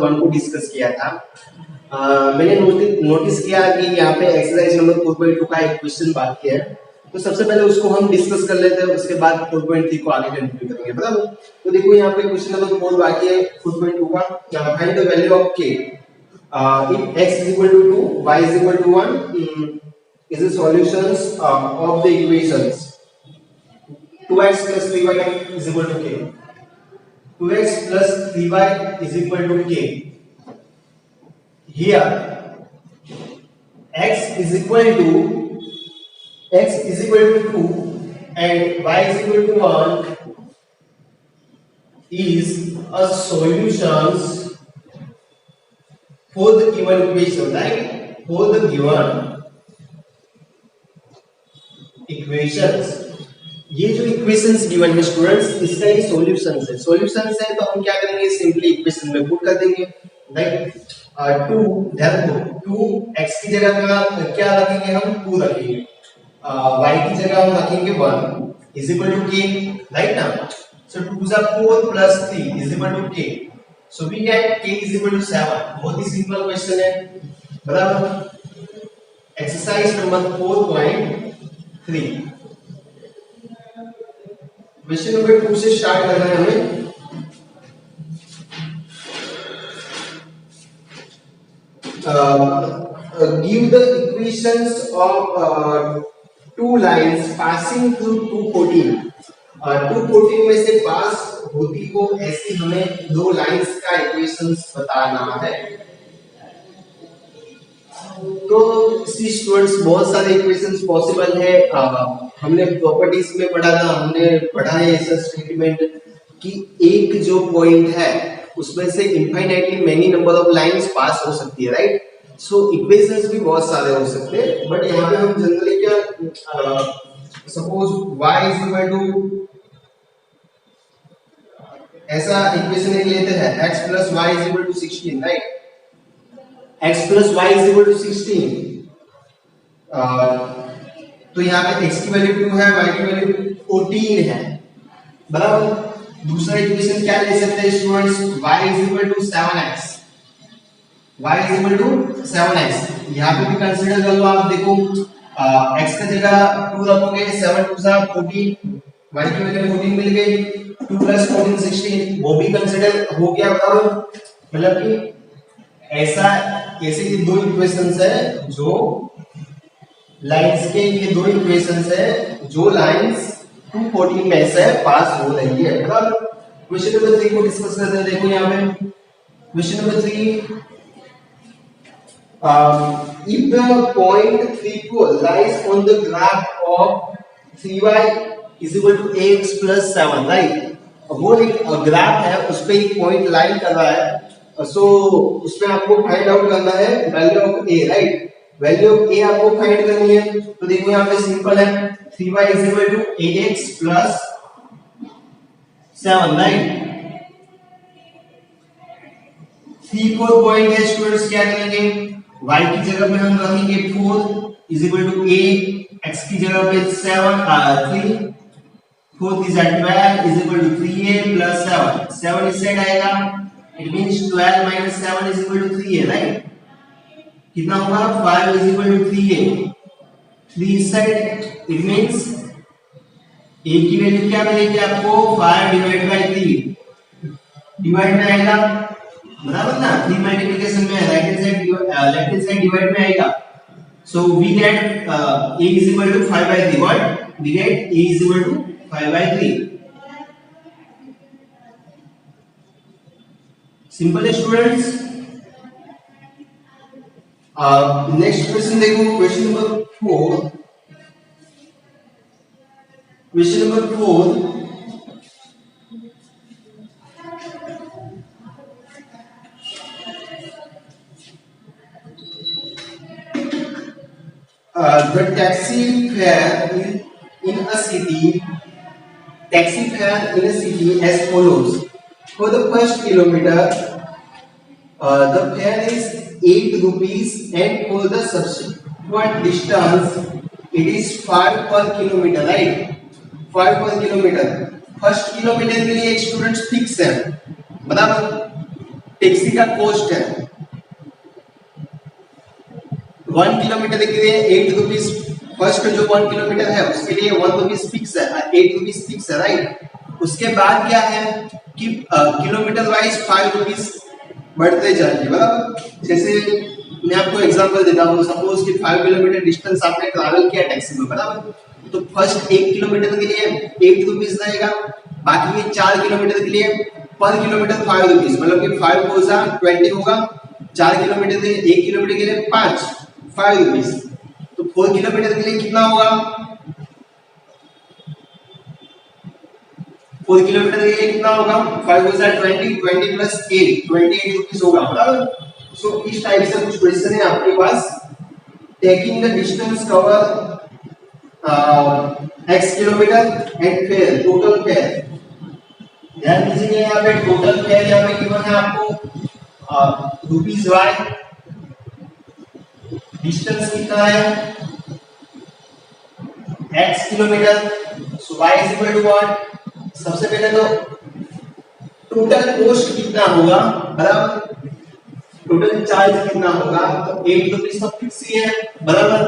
1 को डिस्कस किया था। मैंने नोटिस किया कि यहाँ पे एक्सरसाइज नंबर 4.2 का एक क्वेश्चन बाकी है, तो सबसे पहले उसको हम डिस्कस कर लेते हैं, उसके बाद 4.3 को आगे कंटिन्यू करेंगे, बराबर। तो देखो यहाँ पे क्वेश्चन नंबर 4 बाकी है 4.2 का। Find the value of k if x is equal to 2, y is equal to 1 is the solutions of the equations 2x plus 3y is equal to k. 2x plus 3y is equal to k. Here x is equal to 2 and y is equal to 1 is a solutions for the given equation, right? For the given equations, ये जो equations given है students, इसका ये solutions है। Solutions है तो हम क्या करेंगे, सिंपली इक्वेशन में पुट कर देंगे, राइट। 2 2x की जगह क्या रखेंगे, हम 2 रखेंगे, y की जगह हम रखेंगे 1 is equal to k, right ना। So 2 is 4 plus 3 is equal to k. So we get k is equal to 7. बहुत ही सिंपल क्वेश्चन है, बराबर। एक्सरसाइज नंबर 4.3 क्वेश्चन नंबर 2 से स्टार्ट करना है हमें। Give the equations of two lines passing through 214. 214 में से पास होती को ऐसी हमें दो लाइंस का इक्वेशंस बताना है। तो सी स्टूडेंट्स, बहुत सारे इक्वेशंस पॉसिबल है। हमने प्रॉपर्टीज में पढ़ा था, हमने पढ़ा है ऐसा स्टेटमेंट कि एक जो पॉइंट है उसमें से infinitely many number of lines pass हो सकती है, राइट। सो इक्वेशंस भी बहुत सारे हो सकते हैं, बट यहाँ पे हम जनरली क्या, suppose y is equal to, ऐसा इक्वेशन एक लेते हैं, x plus y is equal to 16, right. x plus y is equal to 16, तो यहाँ पे x की वैल्यू 2 है, y की वैल्यू 14 है, बराबर। दूसरा इक्वेशन क्या ले सकते हैं students, y is equal to 7x, y is equal to 7x। यहाँ पे भी कंसीडर कर लो आप, देखो x का जगह 2 रखोगे, 7 2 14, y की वैल्यू 14 मिल गई, 2 प्लस 14 16, वो भी कंसीडर हो गया, बराबर। मतलब कि ऐसा ऐसे ये दो इक्वेशंस है जो लाइंस के, ये दो इक्वेशंस है जो लाइंस 214 में से पास हो रही है, बराबर। क्वेश्चन नंबर 3 को डिस्कस करते हैं। देखो यहाँ पे question number 3, if the point 3 lies on the graph of 3y is equal to ax plus 7, right। वो एक ग्राफ है, उस पे एक पॉइंट लाइन कर रहा है, सो उसमें आपको फाइंड आउट करना है value of a, right. Value of a आपको फाइंड करनी है, तो देखो यहाँ पे सिंपल है, 3y is equal to ax plus 7, right. 3 4 point है स्टूडेंट्स, क्या करेंगे, y की जगह पे हम रखेंगे 4 is equal to a, x की जगह पे 3, 4 is 12 is equal to 3a plus 7, 7 इस साइड आएगा, it means 12 minus 7 is equal to 3a, right. कितना होगा, 5 is equal to 3a, 3 इस साइड, it means a की वैल्यू क्या मिलेगी आपको, 5 डिवाइड बाय 3, डिवाइड में आएगा, बराबर ना। 3 मल्टीप्लिकेशन में right hand side, left hand side divide में आएगा। So we get a is equal to 5 by 3, what we get, a is equal to 5 by 3, simple है स्टूडेंट्स। नेक्स्ट क्वेश्चन देखो, question number 4। Question number 4, the taxi fare in a city as follows. For the first kilometer, the fare is 8 rupees, and for the subsequent distance, it is 5 per kilometer, right? 5 per kilometer. First kilometre के लिए एक students fix है, बराबर। Taxi का cost है 1 kilometre के लिए 8 rupees. First जो 1 किलोमीटर है उसके लिए 1 रुपीज फिक्स है, 8 रुपीज फिक्स है, राइट। उसके बाद क्या है कि किलोमीटर वाइज 5 रुपीज बढ़ते जाएंगे, बराबर। जैसे मैं आपको एग्जांपल देता हूँ, सपोज कि 5 किलोमीटर डिस्टेंस आपने ट्रैवल किया टैक्सी में, बराबर। तो फर्स्ट 1 किलोमीटर के लिए 8 रुपीज रहेगा, बाकी के 4 किलोमीटर के लिए पर किलोमीटर 5 रुपीज, मतलब कि 5 को 20 होगा। 4 किलोमीटर के लिए 1 किलोमीटर के लिए 5 रुपीज, तो 4 किलोमीटर के लिए कितना होगा? 4 किलोमीटर के लिए कितना होगा? 5 को 20 प्लस 8 28 रुपीज होगा, बराबर। सो इस टाइप से कुछ क्वेश्चन है आपके पास। Taking the distance cover x kilometre and fare, total fare. ध्यान दीजिए यहाँ पे टोटल फेयर यहाँ पे गिवन है आपको रुपीज y, डिस्टेंस कितना है x kilometre, so y is equal to what? सबसे पहले तो टोटल कॉस्ट कितना होगा, बराबर। टोटल चार्ज कितना होगा, तो 8 रुपीज तो फिक्स ही है, बराबर।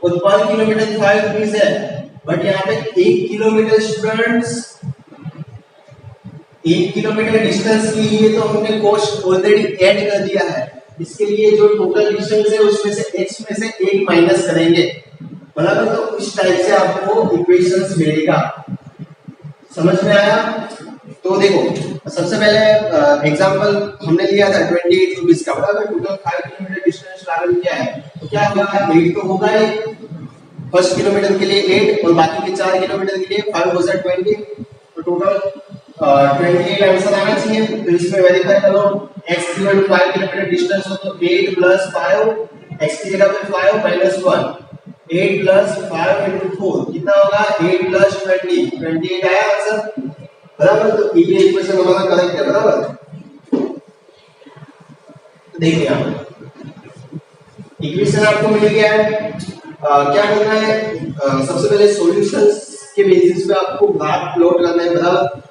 और पर किलोमीटर 5 रुपीज है, बट यहाँ पे 1 किलोमीटर स्टूडेंट्स, 1 किलोमीटर डिस्टेंस के लिए तो हमने कॉस्ट ऑलरेडी ऐड कर दिया है। इसके लिए जो टोटल डिस्टेंस है उसमें से x में से 1 माइनस करेंगे, बराबर। तो इस टाइप से आपको इक्वेशंस मिलेगा। समझ में आया? तो देखो सबसे पहले एग्जांपल हमने लिया था 28 रुपीस का, बराबर। टोटल 5 किलोमीटर डिस्टेंस ट्रैवल किया है, तो क्या होगा? 8 तो होगा ही, फर्स्ट किलोमीटर के लिए 8 और बाकी के 4 किलोमीटर के लिए 5 हो जाए 20, तो टोटल 28 आंसर आना चाहिए। तो इसमें वेरीफाई करो, x equal to 5 kilometre distance हो तो 8 प्लस 5, x की जगह पे 5 माइनस 1, 8 प्लस 5 into 4 कितना होगा? 8 प्लस 20, 28 आया आंसर, बराबर। तो ये इक्वेशन हमारा करेक्ट है, बराबर। देखिए आप इक्वेशन आपको मिल गया है। क्या करना है? सबसे पहले सॉल्यूशंस के बेसिस पे आपको ग्राफ प्लॉट करना है, बराबर।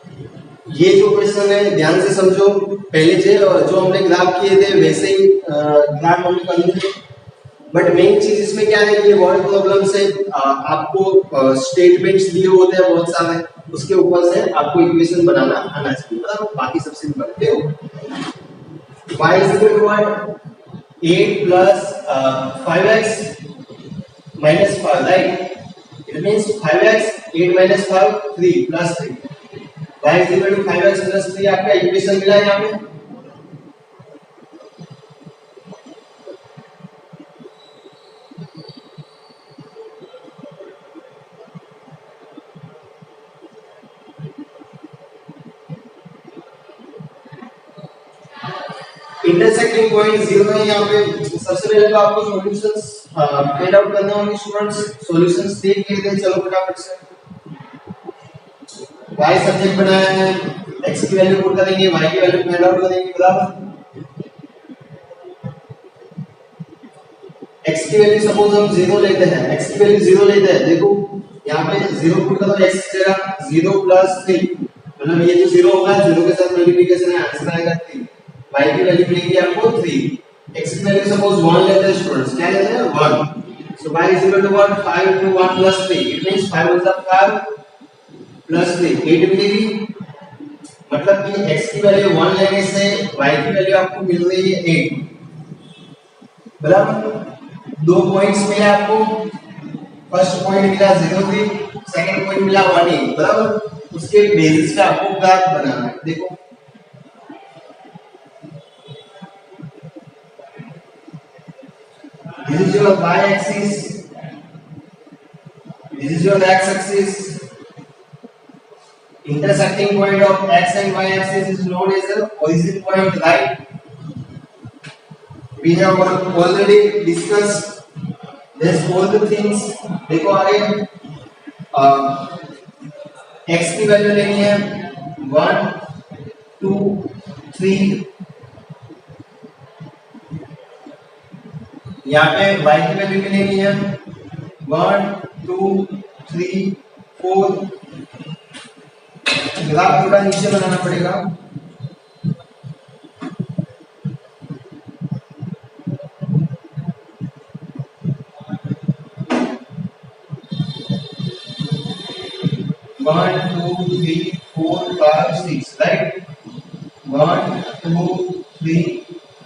ये जो क्वेश्चन है ध्यान से समझो, पहले जो हमने ग्राफ किए थे वैसे ही ग्राफ हमने करने थे, बट मेन चीज इसमें क्या है, ये वर्ड प्रॉब्लम से आपको स्टेटमेंट्स दिए होते हैं बहुत सारे, उसके ऊपर से आपको इक्वेशन बनाना आना चाहिए, बराबर। बाकी सब सिंपल है। y is equal to what? 8 plus 5x minus 5, right? It means 5x 8 minus 5 3 plus 3, y is equal to 5x plus 3 आपका इक्वेशन मिला है यहाँ पे। इंटरसेक्टिंग पॉइंट 0 है यहाँ पे। सबसे पहले तो आपको सॉल्यूशंस फाइंड आउट करने होंगे स्टूडेंट्स। सॉल्यूशंस देख लेते हैं, चलो फटाफट से। y सब्जेक्ट बनाया है, x की वैल्यू पुट करेंगे, y की वैल्यू फाइंड आउट करेंगे, बराबर। x की वैल्यू सपोज हम 0 लेते हैं, x की वैल्यू 0 लेते हैं, देखो यहाँ पे 0 पुट करो, x की जगह 0 प्लस 3, मतलब ये जो 0 होगा 0 के साथ मल्टीप्लिकेशन है, आंसर आएगा 3। y की वैल्यू मिलेगी आपको 3, x की वैल्यू सपोज 1 लेते हैं स्टूडेंट्स, क्या लेते हैं 1, सो y is equal to what? 5 into 1 plus 3, it means 5 is the 5 plus 3 8 मिलेगी, मतलब कि x की वैल्यू 1 लेने से y की वैल्यू आपको मिल रही है 8, बराबर। 2 पॉइंट्स मिले आपको, फर्स्ट पॉइंट मिला 0 3, सेकंड पॉइंट मिला 1 8, बराबर। उसके बेसिस पे आपको ग्राफ बनाना है। देखो this is your y axis, this is your x axis. Intersecting point of x and y axis is known as the origin point, right? We have already discussed this all the things. देखो आगे x की value लेनी है 1 2 3, यहाँ पे y की value मिलेगी है 1 2 3 4। ग्राफ थोड़ा नीचे बनाना पड़ेगा, 1 2 3 4 5 6, right? 1 2 3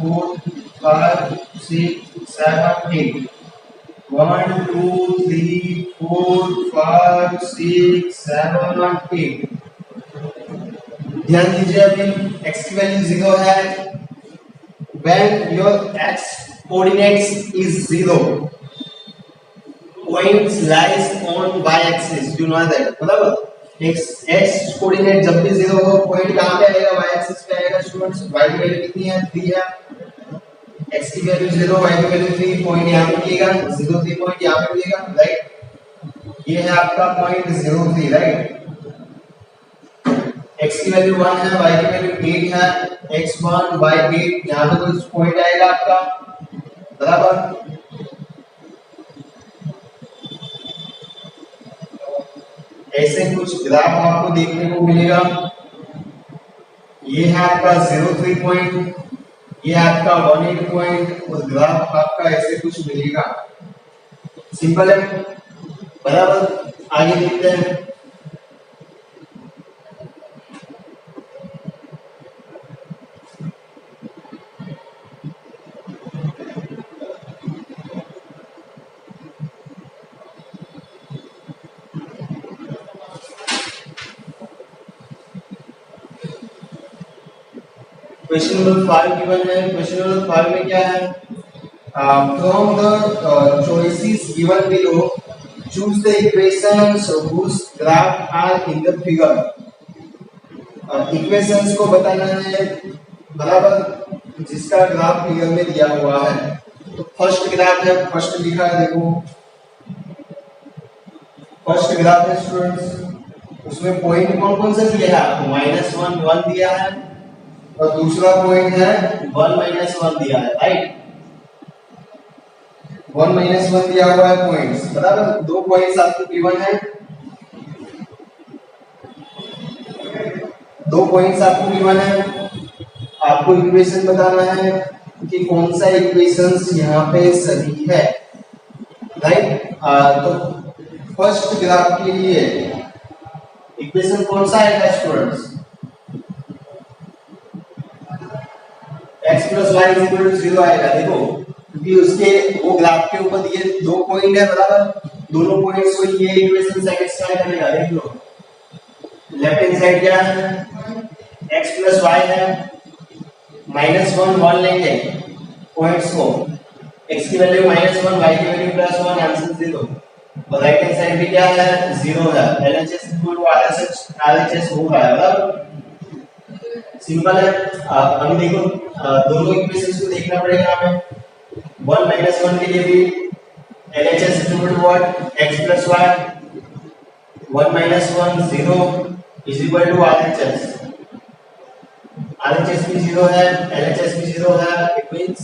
4 5 6 7 8, 1 2 3 4 5 6 7 8। ध्यान दीजिए, अभी x की वैल्यू 0 है। when your x coordinates is 0, points lies on y axis, you know that, बराबर। x कोऑर्डिनेट जब भी 0 हो, पॉइंट कहां पे आएगा? y एक्सिस पे आएगा स्टूडेंट्स। y की वैल्यू कितनी है? 3 है। x की वैल्यू 0, y की वैल्यू 3, पॉइंट यहां पे मिलेगा 0 3, पॉइंट यहां पे मिलेगा, राइट। ये है आपका पॉइंट 0 3, राइट। x की वैल्यू 1 है, y की वैल्यू 8 है, x1 y8, यहां पे कुछ पॉइंट आएगा आपका, बराबर। ऐसे कुछ ग्राफ आपको देखने को मिलेगा। ये है आपका 03 पॉइंट, ये आपका 18 पॉइंट, और ग्राफ आपका ऐसे कुछ मिलेगा। सिंपल है, बराबर। आगे देखते हैं। क्वेश्चन नंबर 5 गिवन है। क्वेश्चन नंबर 5 में क्या है? From the choices given below, choose the equations whose graph are in the figure। Equations को बताना है, बराबर, जिसका ग्राफ फिगर में दिया हुआ है। तो फर्स्ट ग्राफ है, फर्स्ट लिखा है, देखो फर्स्ट ग्राफ है स्टूडेंट्स। उसमें पॉइंट कौन कौन से दिए हैं आपको? -1 1 दिया है, और दूसरा पॉइंट है 1 -1 दिया है, राइट। 1 -1 दिया हुआ है पॉइंट्स, बराबर। दो पॉइंट्स आपको गिवन है, दो पॉइंट्स आपको गिवन है। आपको इक्वेशन बताना है कि कौन सा इक्वेशंस यहाँ पे सही है, राइट। तो फर्स्ट ग्राफ के लिए इक्वेशन कौन सा आएगा स्टूडेंट्स? x + y = 0 आएगा। देखो, क्योंकि उसके वो ग्राफ के ऊपर दिए दो पॉइंट है, बराबर। दोनों पॉइंट्स को ये इक्वेशन सेटिस्फाई करेगा। देख लो, लेफ्ट हैंड साइड क्या है? x + y है, -1 1 लेंगे पॉइंट्स को, x की वैल्यू -1, y की वैल्यू +1, आंसर 0। और राइट हैंड साइड भी क्या है? 0 है। LHS = RHS होगा, बराबर। सिंपल है। अभी देखो, दोनों इक्वेशंस को देखना पड़ेगा हमें। 1 -1 के लिए भी LHS = what? x + y, 1 -1 0 = RHS। RHS भी 0 है, LHS भी 0 है। इट मींस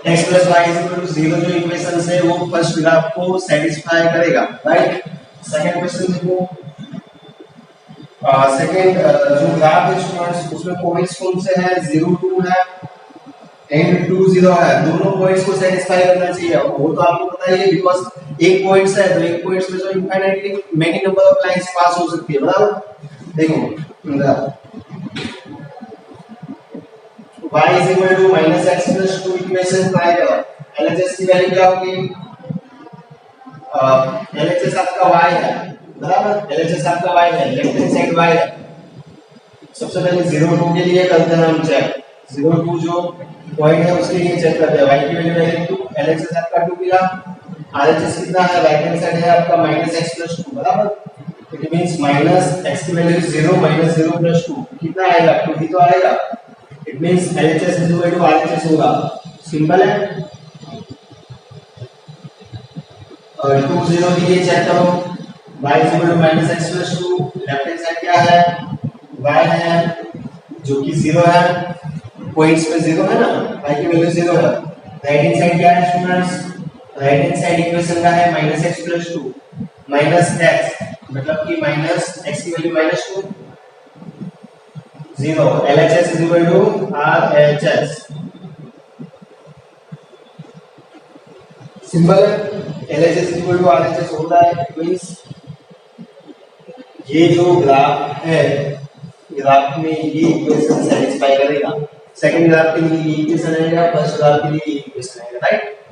x + y = 0 जो इक्वेशन है वो फर्स्ट ग्राफ को सेटिस्फाई करेगा, राइट। सेकंड क्वेश्चन देखो। सेकंड जो ग्राफ है स्टूडेंट्स, उसमें पॉइंट्स कौन से हैं? 0 2 है एंड 2 0 है। दोनों पॉइंट्स को सेटिस्फाई करना चाहिए। वो तो आपको पता ही है, बिकॉज़ एक पॉइंट्स है, तो एक पॉइंट्स में तो infinitely many number of lines pass हो सकती है, बराबर। देखो, y = -x + 2 इक्वेशन ट्राई करो। LHS की वैल्यू क्या होगी? LHS आपका y है, बराबर। LHS आपका y है, लेफ्ट हैंड साइड y है। सबसे पहले 0 2 के लिए करते हैं हम चेक। 0 2 जो पॉइंट है उसके लिए चेक करते हैं। y की वैल्यू है 2, LHS आपका 2 मिला। RHS कितना है? राइट हैंड साइड है आपका -x + 2, बराबर। इट मींस -x की वैल्यू 0 -0 + 2 कितना आएगा? 2 ही तो आएगा। इट मींस LHS = RHS होगा। सिंपल है। और 2 0 के लिए चेक करो। y = -x + 2, left hand side क्या है? y है, जो कि 0 है। पॉइंट्स पे 0 है ना, y की वैल्यू 0 है। राइट हैंड साइड क्या है students? Right hand side equation का है -x + 2, -x मतलब कि -x की वैल्यू -2, 0। LHS = RHS। सिंपल है। LHS = RHS होता है। मींस ये जो ग्राफ है, ग्राफ में ये इक्वेशन सेटिस्फाई करेगा, सेकंड ग्राफ के लिए ये इक्वेशन आएगा, फर्स्ट ग्राफ के लिए ये इक्वेशन आएगा, राइट।